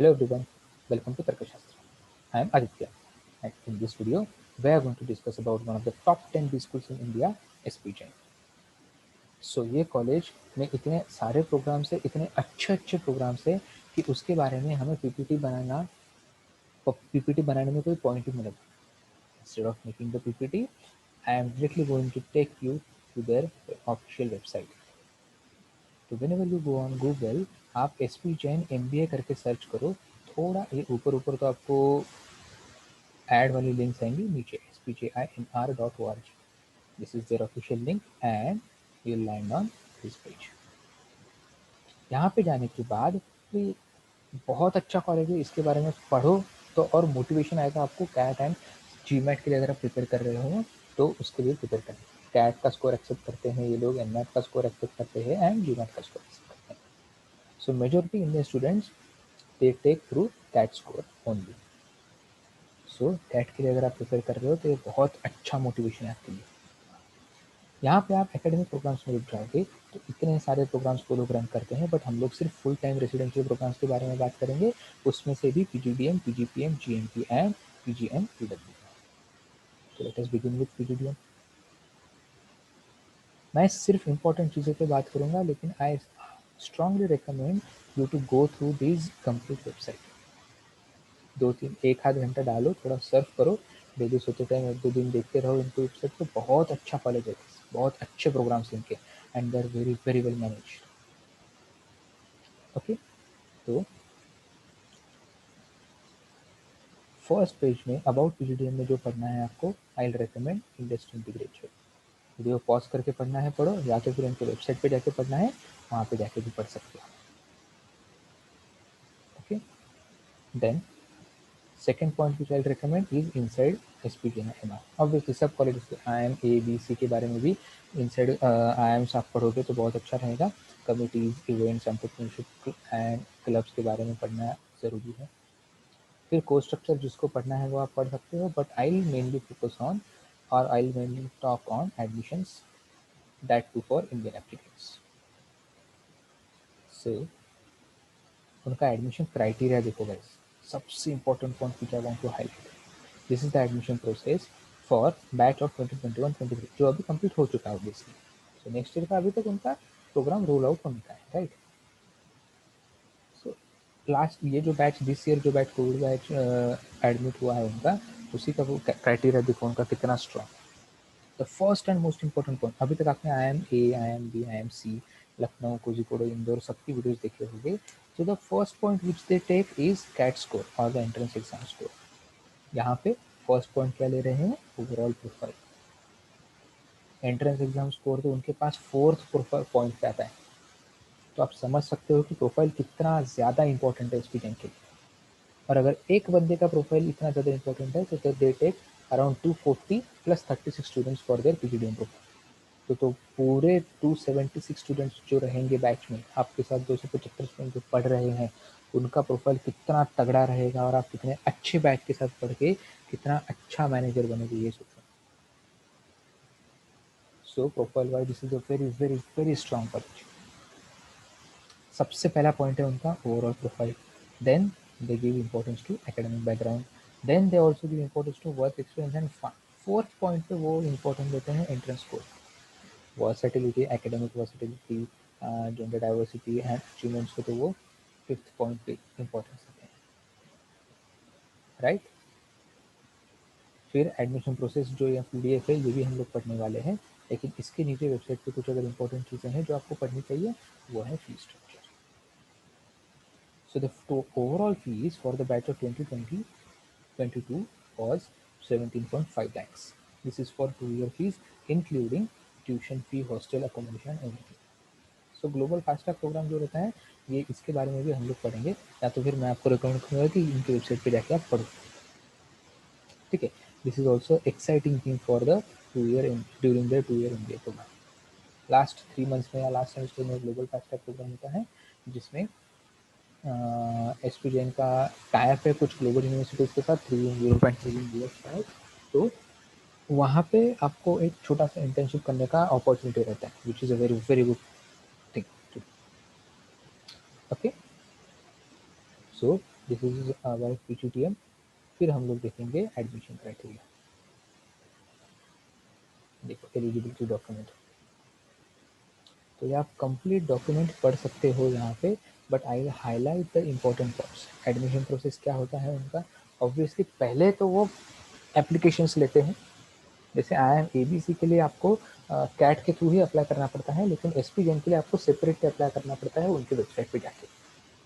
Hello everyone, welcome to Tarkashastra. I am Aditya, and in this video, we are going to discuss about one of the top 10 B schools in India, SP Jain. सो ये college में इतने सारे programmes है, इतने अच्छे अच्छे programmes है कि उसके बारे में हमें पीपीटी बनाने में कोई पॉइंट ही नहीं लगा. Instead of making the PPT, I am directly going to take you to their official website. तो whenever you go on Google, आप SP Jain MBA करके सर्च करो. थोड़ा ये ऊपर ऊपर तो आपको ऐड वाली लिंक्स आएंगी नीचे spjainr.org. This is there official link and you land on this page. यहाँ पे जाने के बाद ये बहुत अच्छा कॉलेज है, इसके बारे में पढ़ो तो और मोटिवेशन आएगा आपको. कैट एंड जीमैट के लिए अगर आप प्रिपेयर कर रहे हो तो उसके लिए प्रिपेयर करें. कैट का स्कोर एक्सेप्ट करते हैं ये लोग, एनमैट का स्कोर एक्सेप्ट करते हैं एंड जीमैट का स्कोर एक्सेप्ट करते हैं. So majority Indian students they take through CAT score only. So CAT के लिए अगर आप प्रिपेयर कर रहे हो तो ये बहुत अच्छा मोटिवेशन है आपके लिए. यहाँ पे आप एकेडमिक प्रोग्राम्स में रुक जाओगे तो इतने सारे प्रोग्राम्स वो लोग रन करते हैं, बट हम लोग सिर्फ फुल टाइम रेसिडेंशियल प्रोग्राम्स के बारे में बात करेंगे. उसमें से भी PGDM, PGPM, GMP and PGM PW. तो let us begin with PGDM. मैं सिर्फ इम्पोर्टेंट चीज़ों पे बात करूँगा, लेकिन I strongly recommend you to go through this complete website. 2-3 एक आध घंटा डालो, थोड़ा सर्फ करो, डेली सोते टाइम 1-2 दिन देखते रहो इनको वेबसाइट. तो बहुत अच्छा कॉलेज है, बहुत अच्छे प्रोग्राम्स इनके and they are very very well managed. Okay, तो फर्स्ट पेज में अबाउट PGDM में जो पढ़ना है आपको, I will recommend industry integrated. Video pause करके पढ़ना है पढ़ो, या तो फिर इनके वेबसाइट पे जाके पढ़ना है, वहाँ पे जाके भी पढ़ सकते हो. Okay, then second point which I'll recommend is inside SP Jain MR. Obviously सब college IIM A B C के बारे में भी inside IIMs आप पढ़ोगे तो बहुत अच्छा रहेगा. Committees, events, entrepreneurship and clubs के बारे में पढ़ना ज़रूरी है. फिर कोर्स स्ट्रक्चर जिसको पढ़ना है वो आप पढ़ सकते हो, but I will mainly focus on और I will mainly talk on admissions, that too for Indian applicants. So उनका एडमिशन क्राइटेरिया देखो गाइस, सबसे important point which I want to highlight. This is the admission process for batch of 2021-23 जो अभी complete हो चुका है obviously. So next year का अभी तक उनका प्रोग्राम रोल आउट होने का है, राइट. सो लास्ट ये जो बैच दिस ईयर जो बैच कोविड बैच एडमिट हुआ है उनका, उसी का वो क्राइटेरिया देखो उनका कितना strong. The first and most important point, अभी तक आपने IIM A, IIM B, IIM C, Lucknow, Kozhikode, Indore सबकी वीडियोस देखे होंगे. So the first point which they take is CAT score और द एंट्रेंस एग्जाम स्कोर. यहाँ पे फर्स्ट पॉइंट क्या ले रहे हैं, overall profile. Entrance exam score तो उनके पास फोर्थ प्रोफाइल पॉइंट पे आता है. तो आप समझ सकते हो कि प्रोफाइल कितना ज़्यादा इंपॉर्टेंट है स्टूडेंट के लिए. और अगर एक बंदे का प्रोफाइल इतना ज़्यादा इंपॉर्टेंट है तो they take around 240 + 36 students for their PGDM profile. तो पूरे 276 स्टूडेंट्स जो रहेंगे बैच में आपके साथ, 275 स्टूडेंट जो पढ़ रहे हैं, उनका प्रोफाइल कितना तगड़ा रहेगा और आप कितने अच्छे बैच के साथ पढ़ के कितना अच्छा मैनेजर बनेंगे ये सोचो. So profile wise this is a very very very strong college. सबसे पहला पॉइंट है उनका overall profile. Then they give importance to academic background. Then they also give importance to work experience and fun. Fourth point पे वो importance देते हैं entrance score, versatility, academic versatility, gender diversity and achievements को तो वो fifth point पे importance देते हैं, राइट. फिर एडमिशन प्रोसेस जो या PDF है ये भी हम लोग पढ़ने वाले हैं, लेकिन इसके नीचे वेबसाइट पे कुछ अगर इंपॉर्टेंट चीज़ें हैं जो आपको पढ़नी चाहिए, वो है fee structure. So the overall fees for the batch of 2020-22 was 17.5 lakhs. This is for 2-year fees including tuition fee, hostel accommodation everything. So global fast track program जो रहता है ये इसके बारे में भी हम लोग पढ़ेंगे, या तो फिर मैं आपको रिकमेंड करूँगा कि इनकी वेबसाइट पे जाके आप पढ़ो, ठीक है. This is also exciting thing for the 2 year during the 2 year MBA program. Last 3 months में या लास्ट सेमेस्टर में ग्लोबल फास्ट ट्रैक प्रोग्राम होता है जिसमें SP Jain का टाइप है कुछ ग्लोबल यूनिवर्सिटीज़ के साथ, 3 US शायद. तो वहाँ पे आपको एक छोटा सा इंटर्नशिप करने का अपॉर्चुनिटी रहता है, which is a very very good thing. Okay, so this is our PGTM। फिर हम लोग देखेंगे एडमिशन क्राइटेरिया। देखो एलिजिबिलिटी डॉक्यूमेंट, तो ये आप कंप्लीट डॉक्यूमेंट पढ़ सकते हो यहाँ पे, but I highlight the important parts. Admission process क्या होता है उनका, ऑब्वियसली पहले तो वो एप्लीकेशंस लेते हैं। जैसे IIM ABC के लिए आपको कैट के थ्रू ही अप्लाई करना पड़ता है, लेकिन SP जैन के लिए आपको सेपरेट अप्लाई करना पड़ता है उनके वेबसाइट पे जाके।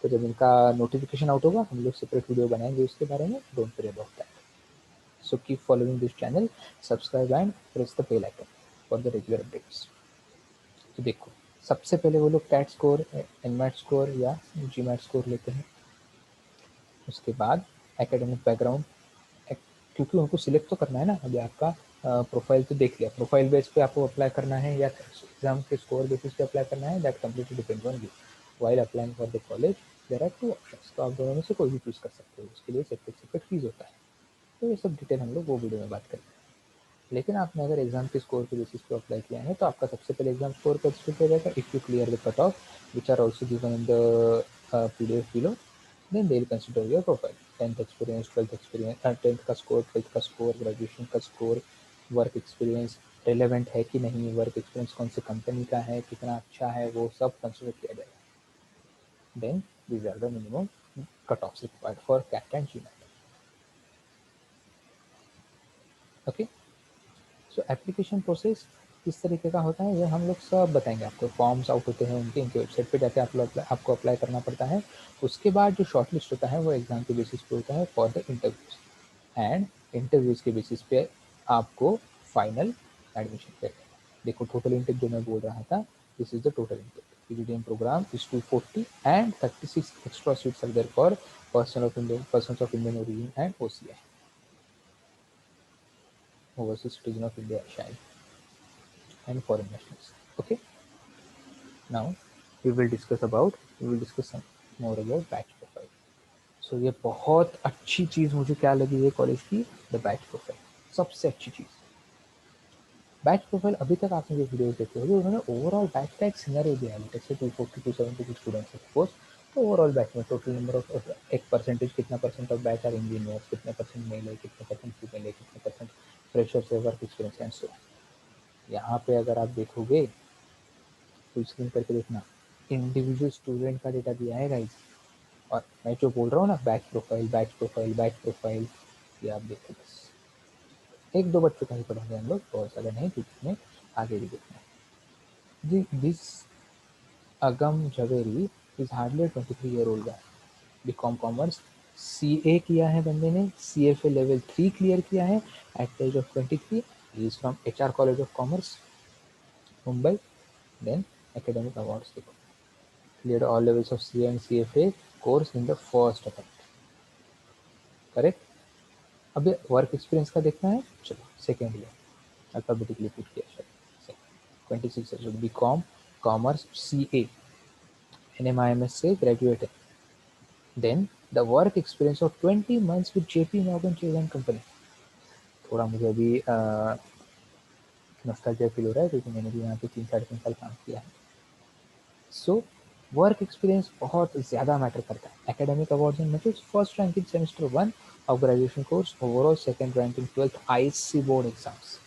तो जब इनका नोटिफिकेशन आउट होगा हम लोग सेपरेट वीडियो बनाएंगे उसके बारे में, don't worry about that. So keep following this channel, subscribe and press the bell icon for the regular updates. तो देखो सबसे पहले वो लोग कैट स्कोर, एनमैट स्कोर या GMAT स्कोर लेते हैं। उसके बाद एकेडमिक बैकग्राउंड, क्योंकि उनको सिलेक्ट तो करना है ना। अभी आपका प्रोफाइल तो देख लिया, प्रोफाइल बेस पे आपको अप्लाई करना है या एग्जाम के स्कोर बेसिस पे अप्लाई करना है, that completely depends on you. While applying for the college there are 2 options, तो आप दोनों में से कोई भी चूज कर सकते हो। उसके लिए सेपरेट फीस होता है। तो ये सब डिटेल हम लोग वो वीडियो में बात करेंगे। लेकिन आपने अगर एग्जाम के स्कोर के बेसिस पे अप्लाई किया है तो आपका सबसे पहले एग्जाम स्कोर कंसिडर किया जाएगा। If you clear the cut off which are also given in the PDF below, then they will consider your profile. 10th experience, 12th experience, 10th का स्कोर, 12th का स्कोर, ग्रेजुएशन का score, work experience relevant है कि नहीं, work experience कौन सी company का है, कितना अच्छा है, वो सब कंसिडर किया जाएगा। Then these are the minimum cut offs required for CAT and GMAT। Okay, so application process किस तरीके का होता है ये हम लोग सब बताएंगे आपको। फॉर्म्स आउट होते हैं उनके, इनके वेबसाइट पे जाके आपको अप्लाई करना पड़ता है। उसके बाद जो शॉर्ट लिस्ट होता है वो एग्जाम के बेसिस पे होता है for the interviews, and interviews के बेसिस पे आपको फाइनल एडमिशन करेगा। देखो टोटल इंटेक जो मैं बोल रहा था, this is the total intake. PGDM program is 240 and 36 extra seats are there for persons of Indian origin and OCI, overseas citizen of India, SHAI, and foreign nationals. Okay, now we will discuss some more about batch profile. So ये बहुत अच्छी चीज़ मुझे क्या लगी है college की, the batch profile. सबसे अच्छी चीज़ बैच प्रोफाइल। अभी तक आपने जो वीडियो देखे होंगे उन्होंने ओवरऑल बैच का एक सिनेरियो दिया है। जैसे 240 270 स्टूडेंट्स है सपोज, तो ओवरऑल बैच में टोटल नंबर ऑफ एक परसेंटेज, कितना percent of batch are engineers, कितने परसेंट मेल है, कितने परसेंट फीमेल है, कितने परसेंट फ्रेशर्स है, वर्क एक्सपीरियंस एंड सो। यहाँ पे अगर आप देखोगे फुल स्क्रीन करके देखना, इंडिविजुअल स्टूडेंट का डेटा दिया है गाइस। और मैं जो बोल रहा हूँ ना batch profile batch profile batch profile, ये आप देखो बस एक दो बच्चों का ही पढ़ेंगे हम लोग, बहुत ज़्यादा नहीं, क्योंकि हमें आगे भी देखना है। This Agam Jhaveri is hardly 23-year-old guy, BCom commerce, CA किया है बंदे ने, CFA लेवल 3 क्लियर किया है at the age of 23। He is from HR college of commerce Mumbai. Then academic awards देखो, cleared all levels of CA and CFA course in the first attempt, correct. अब work experience का देखना है, चलो second year alphabetically put किया शायद। 26 years, BCom commerce, CA, NMIMS से graduate है। Then the work experience of 20 months with JP Morgan Chase and company. थोड़ा मुझे अभी नॉस्टैल्जिया फील हो रहा है क्योंकि मैंने भी यहाँ पे 3 साढ़े 3 साल काम किया है। सो वर्क एक्सपीरियंस बहुत ज़्यादा मैटर करता है। Academic awards and medals, first rank in semester 1 of graduation course, overall second rank in 12th IC board exams,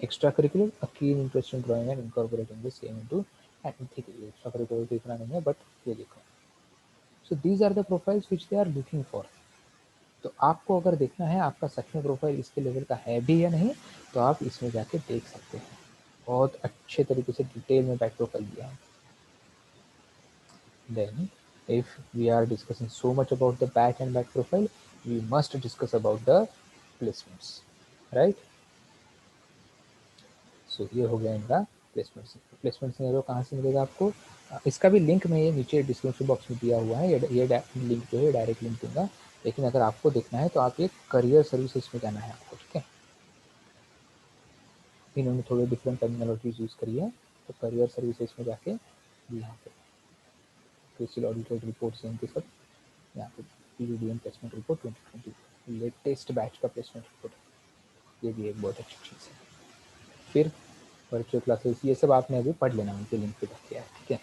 extra curricular, a keen interest in drawing and incorporating the same into ethnic. Extra curricular तो इतना नहीं है, but ये देखो। So these are the profiles which they are looking for. तो आपको अगर देखना है आपका सच में प्रोफाइल इसके लेवल का है भी या नहीं, तो आप इसमें जाके देख सकते हैं। बहुत अच्छे तरीके से डिटेल में बैक प्रोफाइल दिया है। Then, if we are discussing so much about the batch and back profile, we must discuss about the placements, right? So ये हो गया इनका प्लेसमेंट। प्लेसमेंट सिनेरियो कहाँ से मिलेगा आपको, इसका भी लिंक मैं ये नीचे डिस्क्रिप्शन बॉक्स में दिया हुआ है। ये लिंक जो है डायरेक्ट लिंक दूंगा। लेकिन अगर आपको देखना है तो आप ये करियर सर्विसेज में जाना है आपको, ठीक है। इन्होंने थोड़े डिफरेंट टर्मिनोलॉजीज यूज़ करी है, तो करियर सर्विसेज में जाके यहाँ पे क्रिसिल ऑडिटेड रिपोर्ट्स इनके सब यहाँ पे PGDM placement report 2020 latest batch का प्लेसमेंट रिपोर्ट, ये भी एक बहुत अच्छी चीज़ है। फिर वर्चुअल क्लासेस, ये सब आपने अभी पढ़ लेना, उनके लिंक पे रख दिया है, ठीक है।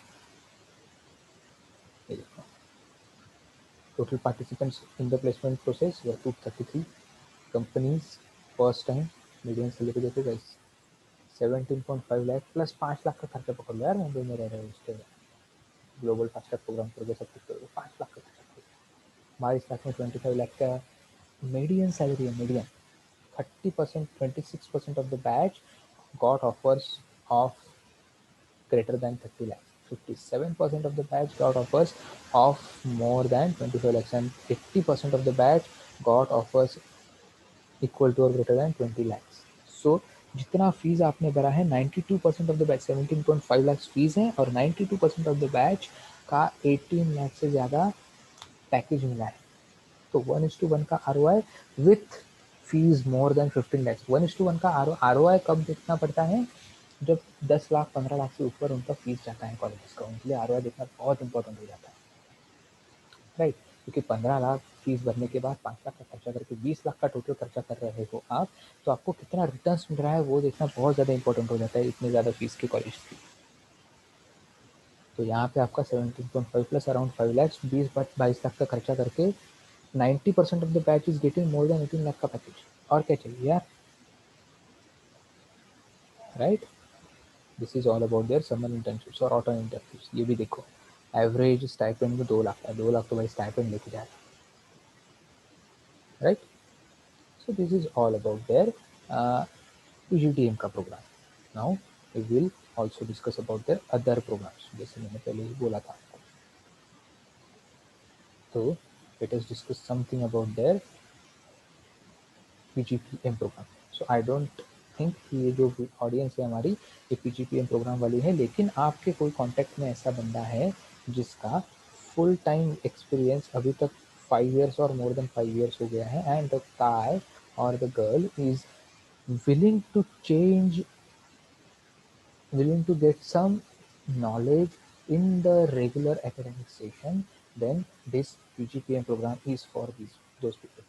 ये देखो Total participants in the placement process were 233 companies. First time median salary देखो guys 17.5 लाख प्लस 5 लाख का खर्चा पकड़ लो यार, मुंबई में रह रहे हो उसके ग्लोबल फास्ट ट्रैक प्रोग्राम करोगे सब कुछ करोगे 5 लाख का खर्चा पकड़ 22 लाख में 25 लाख का मीडियन सैलरी है। Median 30%, 26% of the batch got offers of greater than 30 lakhs. 57% of the batch got offers of more than 25 lakhs and 80% of the batch got offers equal to or greater than 20 lakhs. So जितना fees आपने भरा है 92% of the batch 17.5 lakh fees है और 92% of the batch का 18 लाख से ज़्यादा package मिला है। तो 1:1 का ROI with fees more than 15 lakhs. 1:1 का ROI कब देखना पड़ता है? जब 10 लाख 15 लाख से ऊपर उनका फीस जाता है कॉलेजेस का, उनके लिए ROI देखना बहुत इंपॉर्टेंट हो जाता है, राइट? क्योंकि 15 लाख फीस भरने के बाद 5 लाख का खर्चा करके 20 लाख का टोटल खर्चा कर रहे हो आप, तो आपको कितना रिटर्न मिल रहा है वो देखना बहुत ज़्यादा इंपॉर्टेंट हो जाता है इतने ज़्यादा फीस के कॉलेज की। तो यहाँ पे आपका 17.5 प्लस अराउंड 5 लैक्स 22 लाख का खर्चा करके 90% of the batch is getting more than 18 lakh का पैकेज। और क्या चाहिए यार, right? This is all about there summer internships और ऑटो इंटर्नशिप्स। ये भी देखो एवरेज स्टाइपेंड में 2 लाख है, 2 लाख तो भाई स्टाइपेंड लेके जा रहे हैं, right? So this is all about their PGTM का program. Now we will also discuss about their other programs, जैसे मैंने पहले ही बोला था आपको। तो let us discuss something about their PGPM program. So I don't think कि ये जो ऑडियंस है हमारी ये PGPM प्रोग्राम वाली है, लेकिन आपके कोई कॉन्टैक्ट में ऐसा बंदा है जिसका फुल टाइम एक्सपीरियंस अभी तक 5 years और मोर देन 5 years हो गया है एंड द गाय और the girl is willing to change, willing to get some knowledge in the regular academic session, then this PGPM program is for those people।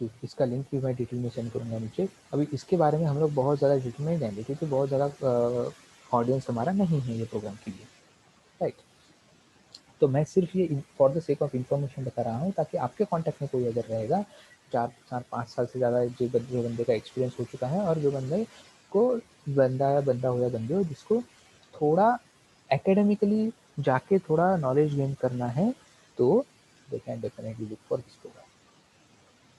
ठीक, इसका link भी मैं detail में send करूँगा नीचे। अभी इसके बारे में हम लोग बहुत ज़्यादा डिटेल में नहीं जाएंगे क्योंकि बहुत ज़्यादा ऑडियंस हमारा नहीं है ये प्रोग्राम के लिए, राइट? तो मैं सिर्फ ये for the sake of information बता रहा हूँ ताकि आपके कॉन्टैक्ट में कोई अगर रहेगा 4-5 साल से ज़्यादा जो बंदे का एक्सपीरियंस हो चुका है और जो बंदे को बंदा हो या बंदे हो जिसको थोड़ा एकेडमिकली जाके थोड़ा नॉलेज गेन करना है, तो they can definitely look for this program.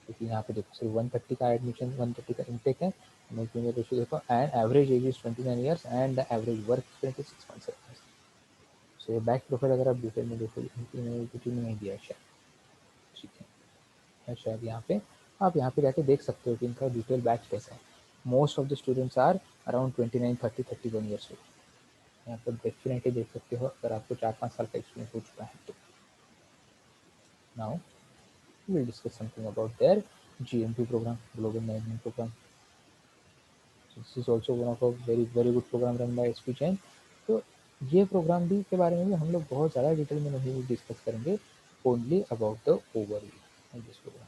क्योंकि यहाँ पे देखो सिर्फ 130 का एडमिशन 130 का इंटेक है, रेशियो देखो and average age is 29 years and the average work experience is 6.7 years. So ये बैक प्रोफाइल अगर आप डिटेल में देखो डिटेल में नहीं दिया है शायद, ठीक है शायद यहाँ पे आप यहाँ पे जाके देख सकते हो कि इनका डिटेल बैच कैसा है। Most of the students are around 29, 30, 31 years old. यहाँ पर डेफिनेटली देख सकते हो अगर आपको 4-5 साल का एक्सपीरियंस हो चुका है तो। Now we'll discuss something about their GMP program, Global Management Program. So this is also one of a very good program run by SP Jain। तो ये प्रोग्राम भी के बारे में भी हम लोग बहुत ज़्यादा डिटेल में नहीं डिस्कस करेंगे, only about the overview of this program.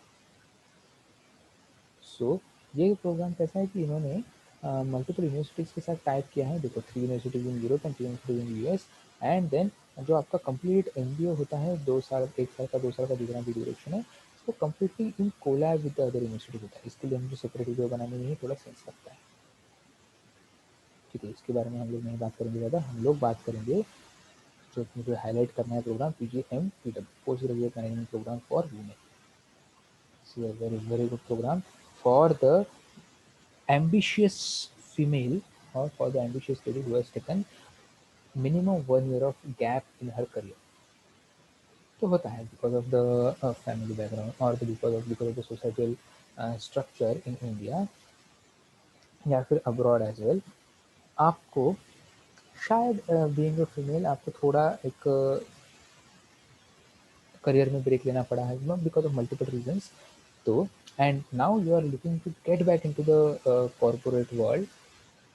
So ये प्रोग्राम कैसा है कि इन्होंने मल्टीपल यूनिवर्सिटीज़ के साथ टाइप किया है। देखो 3 universities in Europe and 3 universities in US and then जो आपका कंप्लीट MBA होता है 2 साल 1 साल का 2 साल का जितना भी ड्यूरेशन है इसको completely in collab with the other university होता है। इसके लिए मुझे सेपरेट वीडियो बनाने में ही थोड़ा सेंस लगता है, ठीक है? इसके बारे में हम लोग नहीं बात करेंगे ज़्यादा, हम लोग बात करेंगे जो मुझे हाईलाइट करना है program PGMPW post graduate management program for women. Very good program for the ambitious female or for the ambitious lady who has taken minimum 1 year of gap in her career। तो होता है because of the family background और because of the societal structure in India या फिर abroad as well, आपको शायद being a female आपको थोड़ा एक करियर में ब्रेक लेना पड़ा है बिकॉज ऑफ मल्टीपल रीजंस। तो and now you are looking to get back into the corporate world,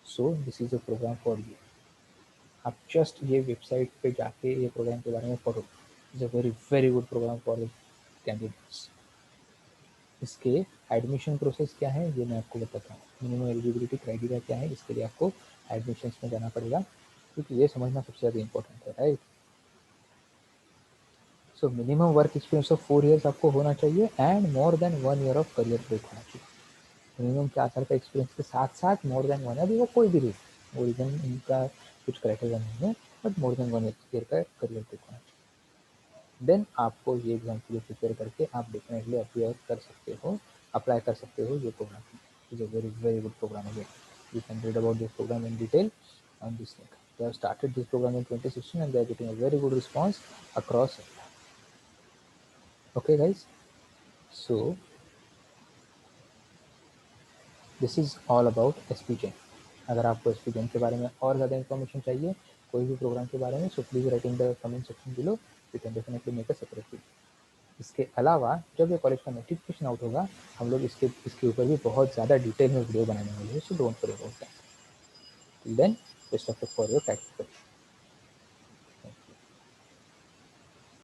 so this is a program for you. आप जस्ट ये वेबसाइट पे जाके ये प्रोग्राम के बारे में पढ़ो। Is a very good program for candidates. इसके एडमिशन प्रोसेस क्या है ये मैं आपको बताता हूँ। मिनिमम एलिजिबिलिटी क्राइटेरिया क्या है, इसके लिए आपको एडमिशन्स में जाना पड़ेगा क्योंकि ये समझना सबसे ज़्यादा इंपॉर्टेंट है, right? So minimum work experience of 4 years आपको होना चाहिए and more than 1 year of career break होना चाहिए। मिनिमम 4 साल का एक्सपीरियंस के साथ साथ मोर देन 1 अभी वो कोई भी रीजन, वो रीजन उनका कुछ क्राइटेरिया नहीं है, बट मोर देन 1 ईयर का करियर ब्रेक होना चाहिए। देन आपको ये एग्जाम के लिए प्रिपेयर करके आप डेफिनेटली अपियर कर सकते हो, अप्लाई कर सकते हो ये program. Is a very very good program again. You can read about this program in detail on this link. They have started this program in 2016 and they are getting a very good response across India. Okay guys, so this is all about SPGen. अगर आपको SPGen के बारे में और ज़्यादा information चाहिए, कोई भी प्रोग्राम के बारे में, so please write in the comment section below. We can definitely make a separate video. इसके अलावा जब ये कॉलेज का नोटिफिकेशन आउट होगा, हम लोग इसके ऊपर भी बहुत ज़्यादा डिटेल में वीडियो बनाने वाले हैं, so don't worry about that. Till then, best of luck for your practical.